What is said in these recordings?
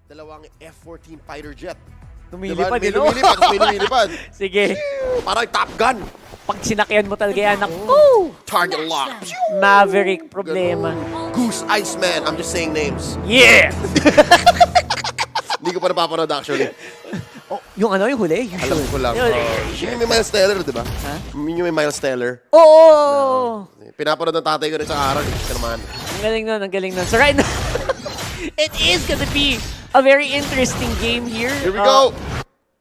dalawang F-14 fighter jet. Lumilipad, May no? lumilipad, may lumilipad. Sige. Parang Top Gun. Pag sinakyan mo talaga yan, naku! Target lock. Maverick problema. Goose, Iceman. I'm just saying names. Yeah! Hindi ko pa napapanood actually. Oh, yung ano, yung huli? Yung Alam ko lang. Yun yung may Miles Teller, di ba? Ha? Yun yung may Miles Teller. Oo! Pinapanood ng tatay ko rin sa araw. Ito naman. Ang galing nun, ang galing nun. So right now, it is gonna be a very interesting game here. Here we go.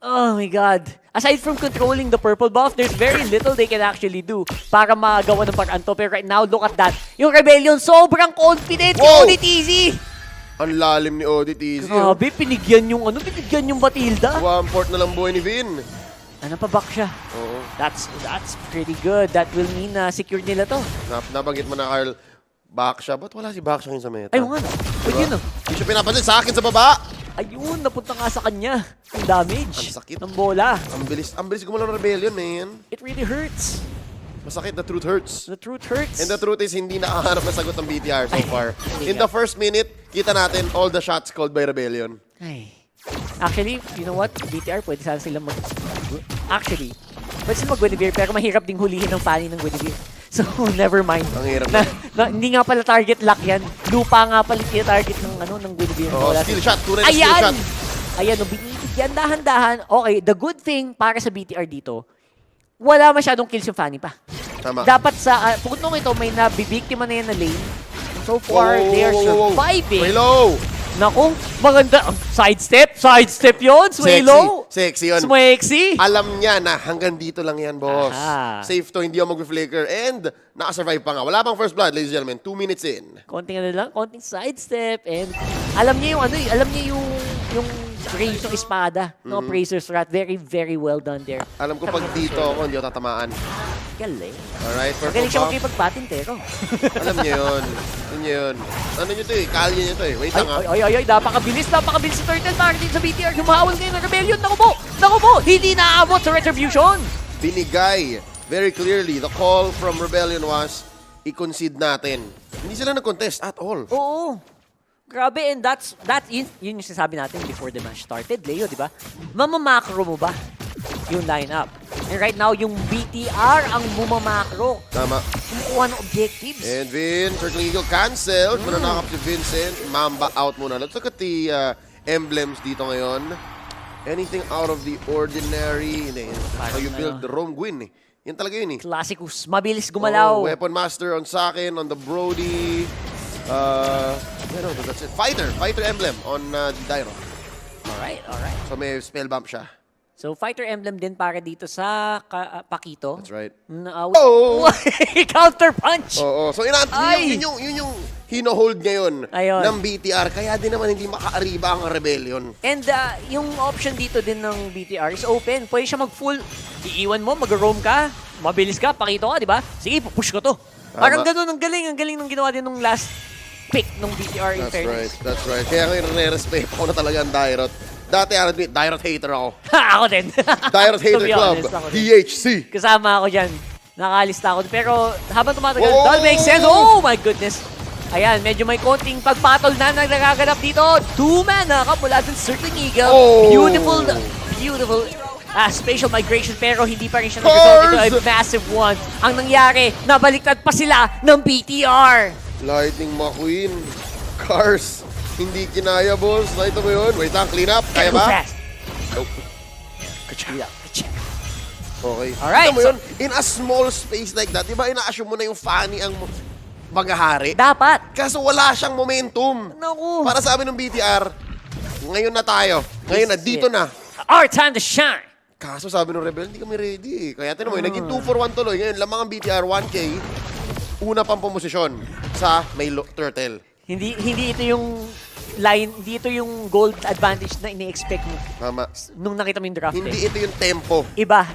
Oh my God. Aside from controlling the purple buff, there's very little they can actually do para magawa ng paraan to. Pero right now, look at that. Yung Rebellion, sobrang confident. Wow! Unit easy. Ang lalim ni Audit Easy. Oh. Grabe, pinigyan yung pinigyan yung Batilda. One port na lang buhay ni Vin. Ano pa back siya? Oo. That's pretty good. That will mean na secured nila to. Nabanggit mo na, Carl. Back siya. Ba't wala si Back siya sa meta? Ay, nga. Wait, yun oh. Hindi siya pinapansin sa akin sa baba. Ayun, napunta nga sa kanya. Yung damage. Ang sakit. Ng bola. Ang bilis gumalaw ng Rebellion, man. It really hurts. Masakit, the truth hurts. The truth hurts. And the truth is, hindi nakahanap na sagot ng BTR so far. In the first minute, kita natin all the shots called by Rebellion. Ay. Actually, you know what? BTR, pwede sana sila mag... Actually, pwede sila mag-Guinevere, pero mahirap ding hulihin ng Fanny ng Guinevere. So, never mind. Ang hirap Hindi nga pala target lock yan. Lupa nga pala target ng Guinevere. Oh, steal shot. Tunay na steal Ayan! shot. Ayan, binibigyan dahan-dahan. Okay, the good thing para sa BTR dito, wala masyadong kills yung Fanny pa. Tama. Dapat sa, pagkutong ito, may nabibiktima na yan na lane. So far, they are surviving. Way low. Naku, maganda. Sidestep yun. Sway low. Sexy yun. Sexy. Alam niya na hanggang dito lang yan, boss. Aha. Safe to, hindi ako mag-flicker. And nakasurvive pa nga. Wala pang first blood, ladies and gentlemen. 2 minutes in. Konting ano lang, konting sidestep. And alam niya yung alam niya yung raise ng espada. No, Appraiser's Wrath. Very, very well done there. Alam ko pag dito ako, hindi ako tatamaan. Galing. Alright, first Magaling siya buff. makipagpatintero. Alam niyo yun. Alam niyo yun. Ano nyo to eh? Kalye nyo to eh. Wait lang ha. Ay, napakabilis si Turtle para din sa BTR. Humahawal ngayon ng Rebellion. Naku po, hindi naaabot sa Retribution. Binigay very clearly. The call from Rebellion was i-concede natin. Hindi sila nag-contest at all. Oo. Grabe, and that's yun yung sinasabi natin before the match started, Leo, di ba? Mamamakro mo ba yung lineup? And right now, yung BTR ang bumamakro. Tama. Kumukuha ng objectives. And Vin, Circling Eagle canceled. Mananakap si Vincent. Mamba out muna. Let's look at the emblems dito ngayon. Anything out of the ordinary. Hindi. So you build the Rome Gwyn eh. Yan talaga yun eh. Classicus. Mabilis gumalaw. Oh, Weapon Master on Sakin, on the Brody. That's it. Fighter emblem on the Dyro. Alright. So may spell bump siya. So, fighter emblem din para dito sa Pakito. That's right. Oh! Counter punch! Oo. So yun yung hino-hold ngayon Ayun. ng BTR. Kaya din naman hindi makaariba ang Rebellion. And yung option dito din ng BTR is open. Pwede siya mag-full. Iiwan mo, mag-roam ka, mabilis ka, pakito ka, di ba? Sige, push ko to. Parang ganun, ang galing ng ginawa din nung last pick ng BTR in fairness. That's right. Kaya ngayon nire-respect ko na talaga ang Dyrot. Dati, Dyrot hater ako. Ako din. Dyrot To hater be club. honest, ako din. DHC. Kasama ako dyan. Nakalista ako. Pero habang tumatagal, Whoa! that makes sense. Oh my goodness. Ayan, medyo may konting pagpatol na nagaganap dito. 2 mana mula dun Circling Eagle. Oh! Beautiful spatial migration, pero hindi pa rin siya nag-result. Ito ay massive one. Ang nangyari, nabaliktad pa sila ng BTR. Lightning McQueen. Cars. Hindi kinaya, boss. Nakita mo yun? Wait lang, clean up. Kaya ba? Fast. Nope. Okay. Alright, Kita mo yun? In a small space like that, di ba ina-assume mo na yung Fanny ang maghahari? Dapat. Kaso wala siyang momentum. Naku. Para sa amin ng BTR, ngayon na tayo. Ngayon na, dito na. Our time to shine. Kaso sabi ng Rebel, hindi kami ready. Kaya tinan mo, naging 2-for-1 tuloy. Ngayon, lamang ang BTR 1K, una pang pumosisyon sa may turtle. Hindi ito yung line, hindi ito yung gold advantage na ini-expect mo Tama. nung nakita mo yung draft. Hindi ito yung tempo. Iba.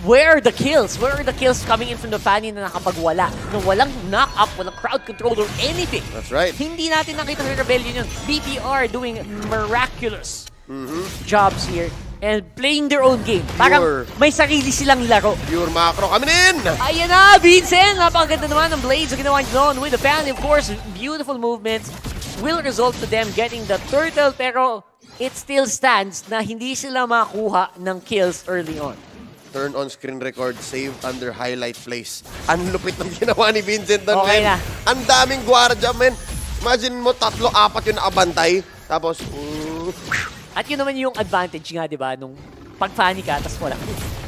Where are the kills? Where are the kills coming in from the Fanny na nakapagwala? Na walang knock-up, walang crowd control or anything. That's right. Hindi natin nakita ng Rebellion yun. BTR doing miraculous jobs here and playing their own game. Parang may sarili silang laro. Pure macro coming in! Ayan na, Vincent! Napakaganda naman ng Blades na ginawa doon with the Fanny. Of course, beautiful movements. which will result to them getting the turtle, pero it still stands na hindi sila makuha ng kills early on. Turn on screen record, save under highlight plays. Ang lupit ng ginawa ni Vincent doon, Okay men. na. Ang daming gwardiya, men. Imagine mo, 3-4 yung nakabantay. Tapos, At yun naman yung advantage nga, di ba, nung pag-funny ka, tapos wala.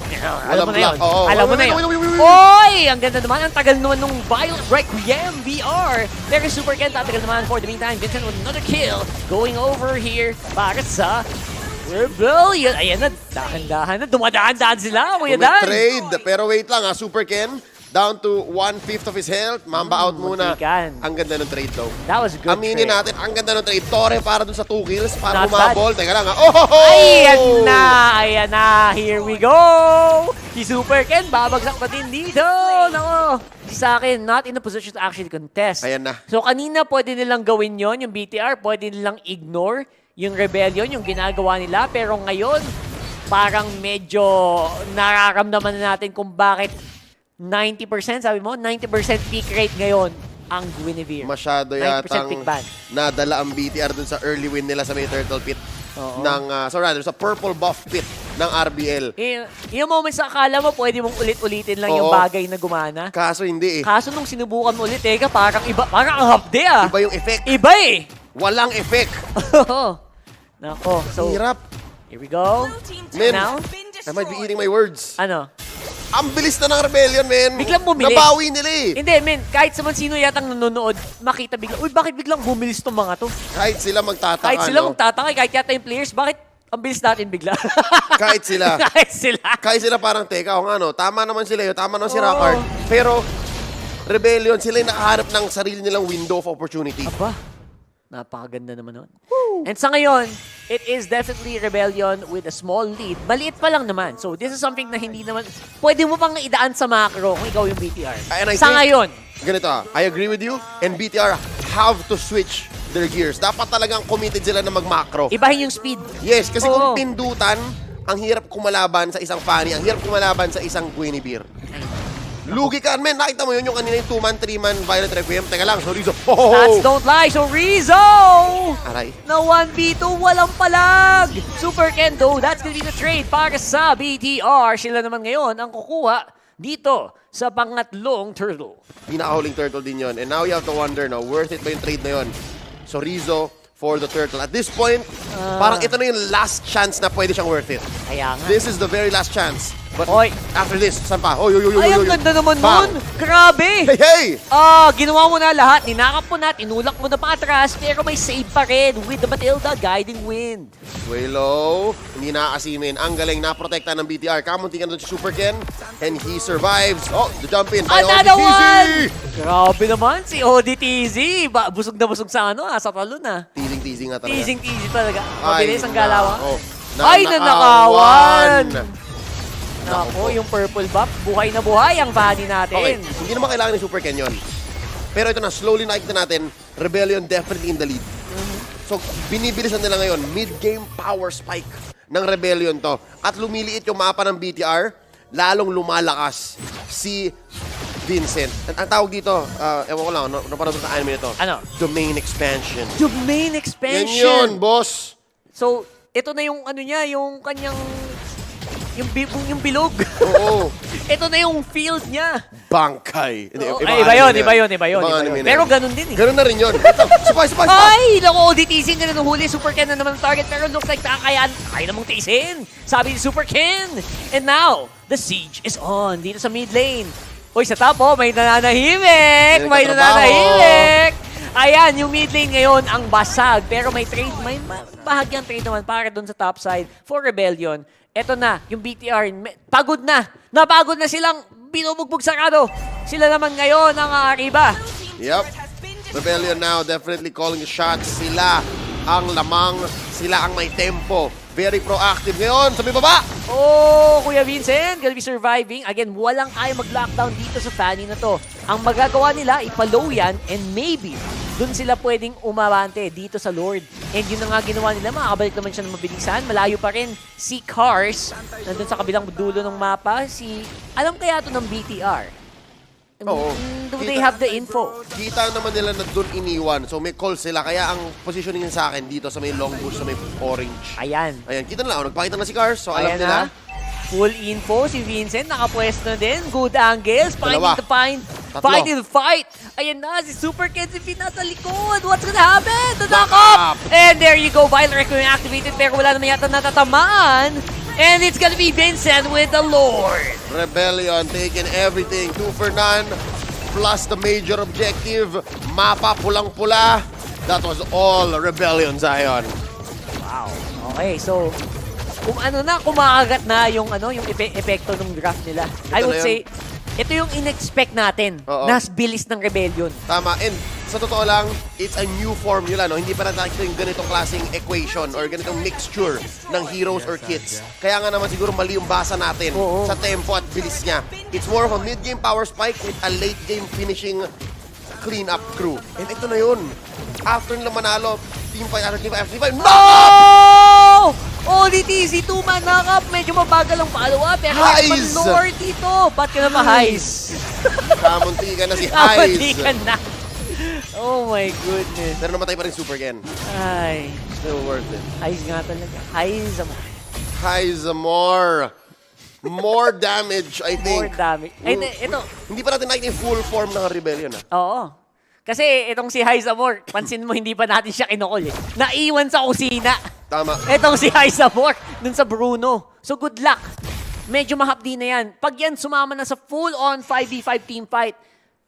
Alam Walang mo na yun. block. Oo. Alam mo na yun. Oy! Ang ganda naman. Ang tagal naman nung Violent Requiem VR. Pero Super Ken, tatagal naman for the meantime. Vincent with another kill. Going over here para sa Rebellion. Ayan na, dahan-dahan na. Dumadaan-dahan sila, Kuya Dan. trade. Pero wait lang, Super Ken. Down to 1/5 of his health. Mamba out muna. muntikan. Ang ganda ng trade, though. That was a good Aminin trade. natin, ang ganda ng trade. Torre para dun sa 2 kills. Para Not bad. humabol. Teka lang, ha. Oh! Ayan na! Ayan na! Here we go! Si Super Ken, babagsak pa din dito! Nako! Sa akin, not in a position to actually contest. Ayan na. So kanina pwede nilang gawin yon yung BTR, pwede nilang ignore yung Rebellion, yung ginagawa nila. Pero ngayon, parang medyo nararamdaman na natin kung bakit 90%, sabi mo, 90% peak rate ngayon ang Guinevere. Masyado 90% yatang pick ban. nadala ang BTR dun sa early win nila sa may turtle pit. Oo. Sa purple buff pit ng RBL. Yung moments na akala mo, pwede mong ulit-ulitin lang yung Oo. bagay na gumana. Kaso hindi eh. Kaso nung sinubukan mo ulit, teka, parang iba, parang ang hapde ah. Iba yung effect. Iba eh. Walang effect. Nako, so, Hirap. here we go. Men, Now, I might be eating my words. ano? Ang bilis na ng rebellion, men. Biglang bumili. Nabawi nila eh. Hindi, men, kahit sa man sino yatang nanonood, makita biglang, uy, bakit biglang bumilis tong mga to? Kahit sila magtataka, Kahit sila no? magtataka, kahit yata yung players, bakit ang bilis natin bigla? Kahit sila. kahit sila. Kahit sila parang, teka, o nga no, tama naman sila yun, tama naman si Oo. Rockard. Pero, rebellion, sila yung nakaharap ng sarili nilang window of opportunity. Aba, napakaganda naman nun. And sa ngayon, it is definitely Rebellion with a small lead. Maliit pa lang naman. So this is something na hindi naman, pwede mo pang idaan sa macro kung ikaw yung BTR. And I Sa think- ngayon, Ganito I agree with you, and BTR have to switch their gears. Dapat talagang committed sila na mag-macro. ibahin yung speed. Yes, kasi Oo. kung pindutan, ang hirap kumalaban sa isang Fanny, ang hirap kumalaban sa isang Guinevere. Lugi ka, men. Nakita mo yun yung kanina yung 2-man, 3-man Violent Requiem. Teka lang, sorry. Stats Oh! don't lie. So Rizzo! Aray. Na 1v2, walang palag! Super Kendo, that's gonna be the trade para sa BTR. Sila naman ngayon ang kukuha dito sa pangatlong turtle. Pinakahuling turtle din yon. And now you have to wonder, no, worth it ba yung trade na yon? So Rizzo for the turtle. At this point, parang ito na yung last chance na pwede siyang worth it. Kaya nga. This is the very last chance. But Oy. after this, saan pa? Oy, oy, oy, oy, Ay, oy, ang oy. ganda naman Bang. nun! Grabe! Hey, hey! Ginawa mo na lahat, ninakap mo na, tinulak mo na pa atras, pero may save pa rin with the Matilda Guiding Wind. Way low. Hindi nakakasimin. Ang galing na protekta ng BTR. Kamunti ka na si Super Ken. And he survives. Oh, the jump in by Another ODTZ. one! Grabe naman si ODTZ. Busog na busog sa sa talon na. Teasing nga talaga. Teasing talaga. Ay, Mabilis ang galawan. nako. Ay, nanakawan! Nako. Nako, yung purple buff, buhay na buhay ang body natin. Okay, hindi naman kailangan ni Super Ken yun. Pero ito na, slowly nakikita natin, Rebellion definitely in the lead. So, binibilisan nila ngayon, mid-game power spike ng Rebellion to. At lumiliit yung mapa ng BTR, lalong lumalakas si Vincent. Ang tawag dito, ewan ko lang, napanood ko sa anime nito. Ano? Domain expansion. Domain Yan expansion. yun, boss. So, ito na yung ano niya, yung kanyang yung bilog. Oo. Ito na yung field niya. Bangkay. Hindi, Oo, ibang ay, anime iba yun. Ibang anime na Pero yun. ganun din eh. Ganun na rin yun. Ito, surprise. Ay, naku, ODTZ nga na nung huli. Super Ken na naman ang target. Pero looks like nakakayaan. Kaya namang tiisin. Sabi ni Super Ken. And now, the siege is on. Dito sa mid lane. Uy, sa top, may nananahimik. May nagtatrabaho. nananahimik. Ayan, yung mid lane ngayon ang basag. Pero may trade, may bahagyang trade naman para doon sa top side for Rebellion. Eto na, yung BTR, pagod na. Napagod na silang binubugbog sarado. Sila naman ngayon ang arriba. Yep. Rebellion now definitely calling the shots. Sila ang lamang. Sila ang may tempo. Very proactive ngayon. Sa may baba. Oh, Kuya Vincent, gonna be surviving. Again, walang kaya mag-lockdown dito sa Fanny na to. Ang magagawa nila, ipalow yan and maybe dun sila pwedeng umabante dito sa Lord. And yun na nga ginawa nila, makakabalik naman siya ng mabilisan. Malayo pa rin si Cars, nandun sa kabilang dulo ng mapa. Alam kaya to ng BTR Oo. Do they have the info? Kita naman nila na doon iniwan. So may call sila. Kaya ang positioning sa akin dito sa may long bush, sa may orange. Ayan. Ayan, kita na lang. Nagpakita na si Cars. So alam Ayan nila. na. Full info si Vincent, nakapwesto na din. Good angles, Dalawa. fight Tatlo. in the fight. Ayan na, si Super Kenzie nasa likod. What's gonna happen? The knock Knock-up. up! And there you go, Vile Requiem activated pero wala naman yata natatamaan. And it's gonna be Vincent with the Lord. Rebellion taking everything. 2 for none. Plus the major objective. Mapa pulang-pula. That was all Rebellion, Zion. Wow. Okay, so kung ano na, kumakagat na yung yung epekto ng draft nila. I Ito would na say, ito yung in-expect natin. Oo. Nas bilis ng Rebellion. Tama. And sa totoo lang, it's a new formula, no? Hindi pa natin nakikita yung ganitong klaseng equation or ganitong mixture ng heroes or kits. Kaya nga naman siguro mali yung basa natin Oo. sa tempo at bilis niya. It's more of a mid-game power spike with a late-game finishing clean-up crew. And ito na yun. After nila manalo, team fight after team fight after team fight. No! Oh! ODTC, 2-man knock-up. Medyo mabagal ang follow-up. Pero Highs! Lord dito. Ba't ka na ma-highs? Kamuntikan na si Highs. Hindi ka na. Oh my goodness. Pero namatay pa rin Super Ken. Ay. Still worth it. Highs nga talaga. Highs. Highs more. More damage, I think. More damage. Ay, ito. Hindi pa natin nakikita yung full form ng Rebellion, ah. Oo. Kasi itong si High Zamor, pansin mo hindi pa natin siya kinukol eh. Naiwan sa kusina. Tama. Itong si High Zamor, dun sa Bruno. So good luck. Medyo mahapdi na yan. Pag yan sumama na sa full-on 5v5 team fight,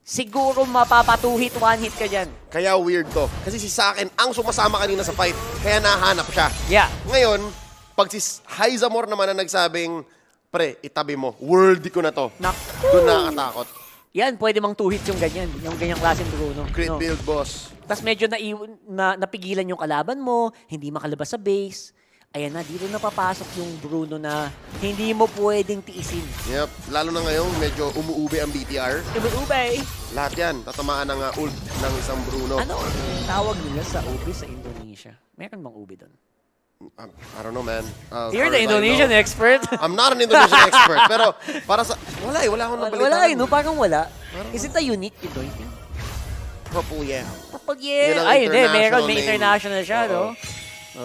siguro mapapatuhit, one-hit ka dyan. Kaya weird to. Kasi si Saken ang sumasama kanina sa fight, kaya nahanap siya. Yeah. Ngayon, pag si Haizamor naman na nagsabing, pre, itabi mo, worthy ko na to. Naku. Doon nakakatakot. Yan, pwede mang two-hit yung ganyan. Yung ganyang klaseng Bruno. Crit build, boss. Tapos medyo napigilan yung kalaban mo, hindi makalabas sa base. Ayan na, dito na papasok yung Bruno na hindi mo pwedeng tiisin. Yep. Lalo na ngayon, medyo umuube ang BTR. Ubay. Lahat yan, tatamaan ng ult ng isang Bruno. Ano ang tawag nila sa ubi sa Indonesia? Meron bang ubi doon? I don't know, man. You're far the as I Indonesian know. expert. I'm not an Indonesian expert, pero para sa... Wala akong nabalitaan. Wala eh, no? Parang wala. Is it a unique Indonesia? Purple yam. Kapag Yun ang Ay, hindi. Meron. international May name. international siya, Oo. no?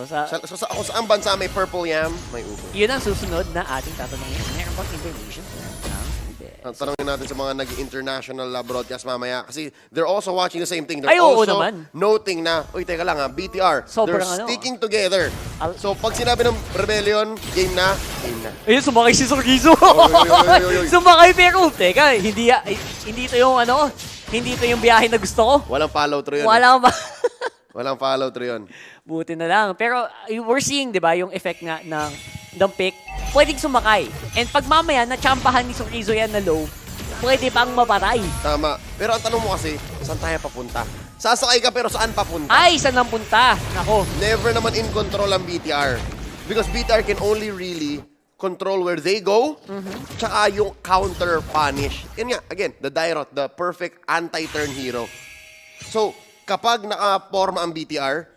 So, So, kung saan bansa may purple yam, may ube. yun ang susunod na ating tatanungin. Meron bang Indonesian? Ang tanongin natin sa mga nag-international broadcast mamaya kasi they're also watching the same thing. They're Ay, oo also naman. noting na, uy, teka lang ha, BTR, Sobrang they're ano, sticking together. So, pag sinabi ng Rebellion, game na, game na. Ayun, sumakay si Sorgizo. Oy. Sumakay pero, teka, hindi ito yung hindi ito yung biyahe na gusto ko. Walang follow through yun. Wala ba? Walang follow through yun. Buti na lang. Pero we're seeing, di ba, yung effect nga ng pick. Pwedeng sumakay. And pag mamaya, na-champahan ni Sorgizo yan na low, pwede pang mapatay. Tama. Pero ang tanong mo kasi, saan tayo papunta? Sasakay ka pero saan papunta? Ay, saan ang punta? Nako. Never naman in control ang BTR. Because BTR can only really control where they go, tsaka yung counter punish. Yan nga, again, the Dairot, the perfect anti-turn hero. So, kapag nakaporma ang BTR,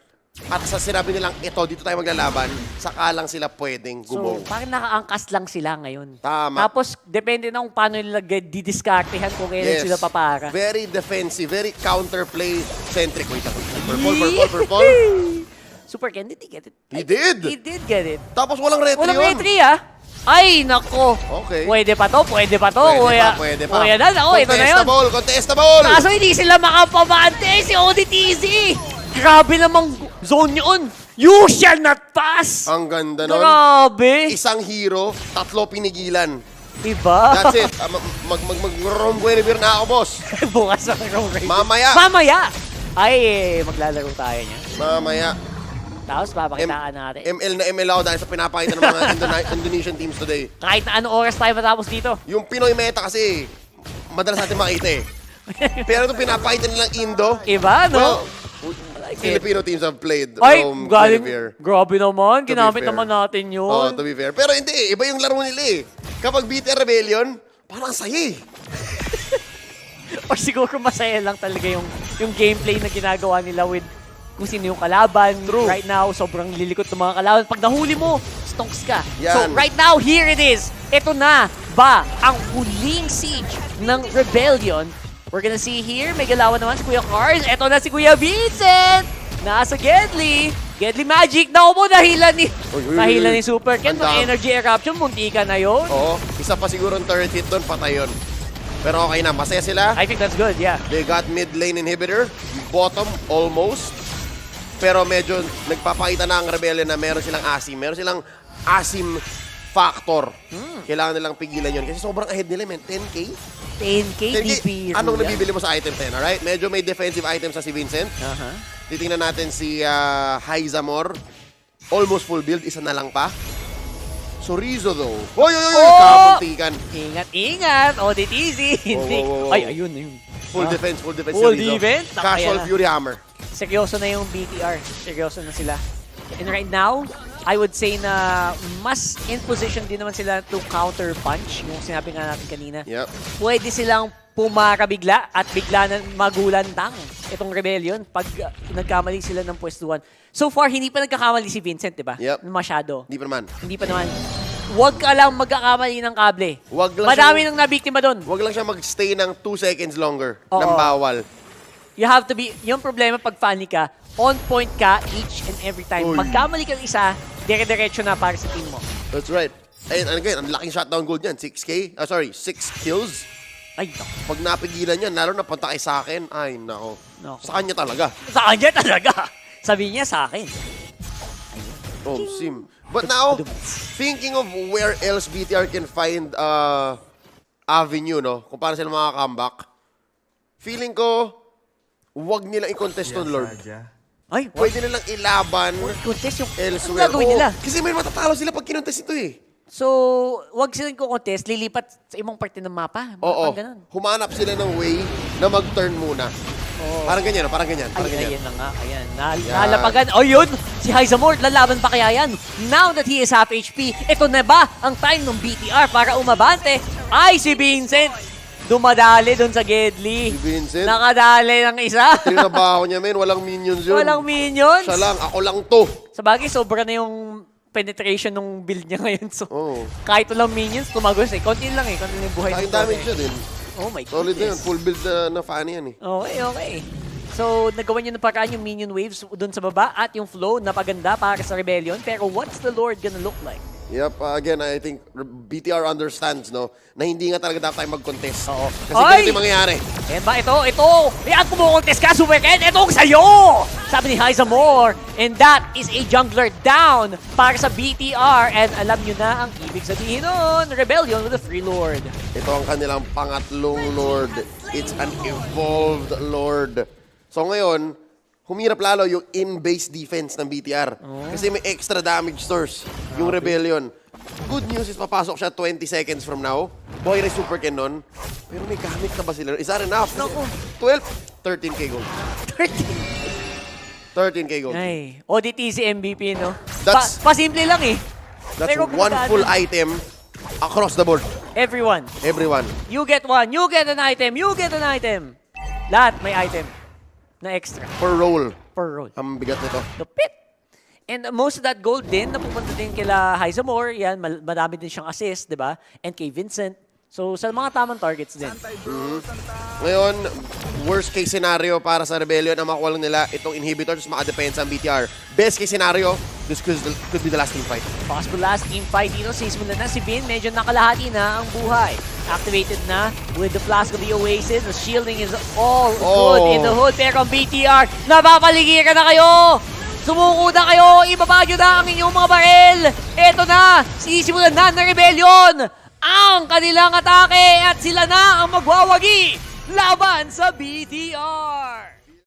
at sa sinabi nilang ito, dito tayo maglalaban, saka lang sila pwedeng So, gumaw. parang nakaangkas lang sila ngayon. Tama. Tapos, depende na kung paano nila didiskartehan kung kailan sila papara. Very defensive, very counterplay-centric. Wait ako. Purple. Super Ken, did he get it? He did! He did get it. Tapos walang retry Walang yun. retry, ah. Ay, nako. Okay. Pwede pa to. Pwede pa. Kuya na, ako, ito na yun. Contestable! Kaso hindi sila makapabante, si ODTZ. Grabe namang zone yun. You shall not pass. Ang ganda nun. Grabe. Isang hero, tatlo pinigilan. Diba? That's it. Mag-Rom Guinevere na ako, boss. Bukas ang room rate. Mamaya. Ay, maglalaro tayo niya. Mamaya. Tapos papakitaan natin. ML na ML ako dahil sa pinapakita ng mga Indonesian teams today. Kahit na anong oras tayo matapos dito. Yung Pinoy meta kasi, madalas natin makita eh. Pero itong pinapakita nilang Indo, Iba, no? well, Filipino teams have played Ay, Rome galing. Guinevere. Grabe naman. To be Ginamit fair. naman natin yun. Oh, to be fair. Pero hindi, iba yung laro nila eh. Kapag BTR Rebellion, parang saya eh. Or siguro masaya lang talaga yung gameplay na ginagawa nila with kung sino yung kalaban. True. Right now, sobrang lilikot ng mga kalaban. Pag nahuli mo, stonks ka. Yan. So right now, here it is. Ito na ba ang huling siege ng Rebellion. We're gonna see here, may galawan naman si Kuya Cars. Eto na si Kuya Vincent! Nasa Gedli. Gedli Magic. Naku mo, nahilan ni Super Ken. Ng energy eruption, munti ka na yun. Oo, isa pa siguro ang turret hit doon, patay yun. Pero okay na, masaya sila. I think that's good, yeah. They got mid lane inhibitor, bottom almost. Pero medyo nagpapakita na ang Rebellion na meron silang asim. Meron silang asim factor. Kailangan nilang pigilan yun. Kasi sobrang ahead nila, man. 10K? 10K DP. Anong nabibili mo sa item 10, alright? Medyo may defensive items sa si Vincent. Titingnan natin si Hyzamor. Almost full build, isa na lang pa. Sorizo though. Oy! Kapuntikan. Ingat! ODTZ! Hindi. Ay, ayun. Full defense Full Sorizo. defense? Casual Fury Hammer. Seryoso na yung BTR. Seryoso na sila. And right now, I would say na mas in position din naman sila to counter punch. Yung sinabi nga natin kanina. Yep. Pwede silang pumara bigla at bigla na magulantang itong Rebellion pag nagkamali sila ng pwestuhan. So far, hindi pa nagkakamali si Vincent, di ba? Yep. Masyado. Hindi pa naman. Hindi pa naman. Huwag ka lang magkakamali ng kable. Wag lang Madami siyang- nang nabiktima doon. Huwag lang siya mag-stay ng 2 seconds longer. Oo. Nang bawal. You have to be, yung problema pag funny ka, on point ka each and every time. Uy. Magkamali ka ng isa, dire-diretso na para sa team mo. That's right. Ayun, again, ang laking shutdown goal niyan. 6K? 6 kills. Ay, naku. Pag napigilan yan, lalo na punta kay sa akin, ay, nako. Nako. Sa kanya talaga. Sa kanya talaga. Sabi niya sa akin. Oh, sim. But now, thinking of where else BTR can find avenue, no? Kung paano sila makaka-comeback, feeling ko, wag nilang i-contest on Lord. Ay, Pwede nilang ilaban contest yung elsewhere. Ano gagawin nila? Oo, kasi may matatalo sila pag kinontes ito eh. So, wag silang ko-contest, lilipat sa ibang parte ng mapa. Oo. Parang ganun. Humanap sila ng way na mag-turn muna. Oo. Parang ganyan, parang ganyan. Parang Ay, ganyan. ayan na nga. Ayan. Nalapagan. O yun! Si Hyzamor, lalaban pa kaya yan? Now that he is half HP, ito na ba ang time ng BTR para umabante? Ay, si Vincent! Dumadali doon sa Gedli. Si Vincent? Nakadali ng isa. Trinabaho niya, men. Walang minions yun. Walang minions. Siya lang. Ako lang to. Sa bagay, sobra na yung penetration ng build niya ngayon. So, Oo. kahit walang minions, tumagos eh. Konti lang eh. Konti lang yung buhay. Kahit ng damage Konti. siya din. Oh my Solid na yun. goodness. Full build na fan yan eh. Okay, okay. So, nagawa niyo ng paraan yung minion waves doon sa baba at yung flow na paganda para sa Rebellion. Pero what's the Lord gonna look like? Yep, again, I think BTR understands, no, na hindi nga talaga dapat tayo mag-contest. Oo. Kasi Ay! ganito yung mangyayari. Eh ba, ito. Iyan kumukontest ka, Super Ken. Itong sa'yo! Sabi ni Hyzamor. And that is a jungler down para sa BTR. And alam nyo na ang ibig sabihin nun. Rebellion with a free Lord. Ito ang kanilang pangatlong Lord. It's an evolved Lord. So ngayon, humirap lalo yung in-base defense ng BTR. Kasi may extra damage source yung Rebellion. Good news is papasok siya 20 seconds from now. Boy, na Super Ken nun. Pero may gamit na ba sila? Is that enough? Naku. 12? 13k gold. 13k gold. Ay, ODTC MVP, no? That's- Pasimple lang eh. That's Pero one gumagana. full item across the board. Everyone. Everyone. You get one. You get an item. You get an item. Lahat may item na extra Per roll. per roll. Ang bigat nito. Lupit. And most of that gold din, napupunta din kila Hyzamor. Yan, madami din siyang assist, di ba? And kay Vincent. So, sa mga tamang targets din. Ngayon, worst case scenario para sa Rebellion, ang makuha lang nila itong inhibitor tapos makadepensa ang BTR. Best case scenario, this could be the last team fight. Possible last team fight dito. Sisimula na si Vin. Medyo nakalahati na ang buhay. Activated na with the Flask of the Oasis. The shielding is all good in the hood. Pero ang BTR, napapaligiran na kayo! Sumuko na kayo! Ibaba nyo na ang inyong mga baril! Ito na! Sisimulan na ng Rebellion! Ang kanilang atake at sila na ang magwawagi laban sa BTR!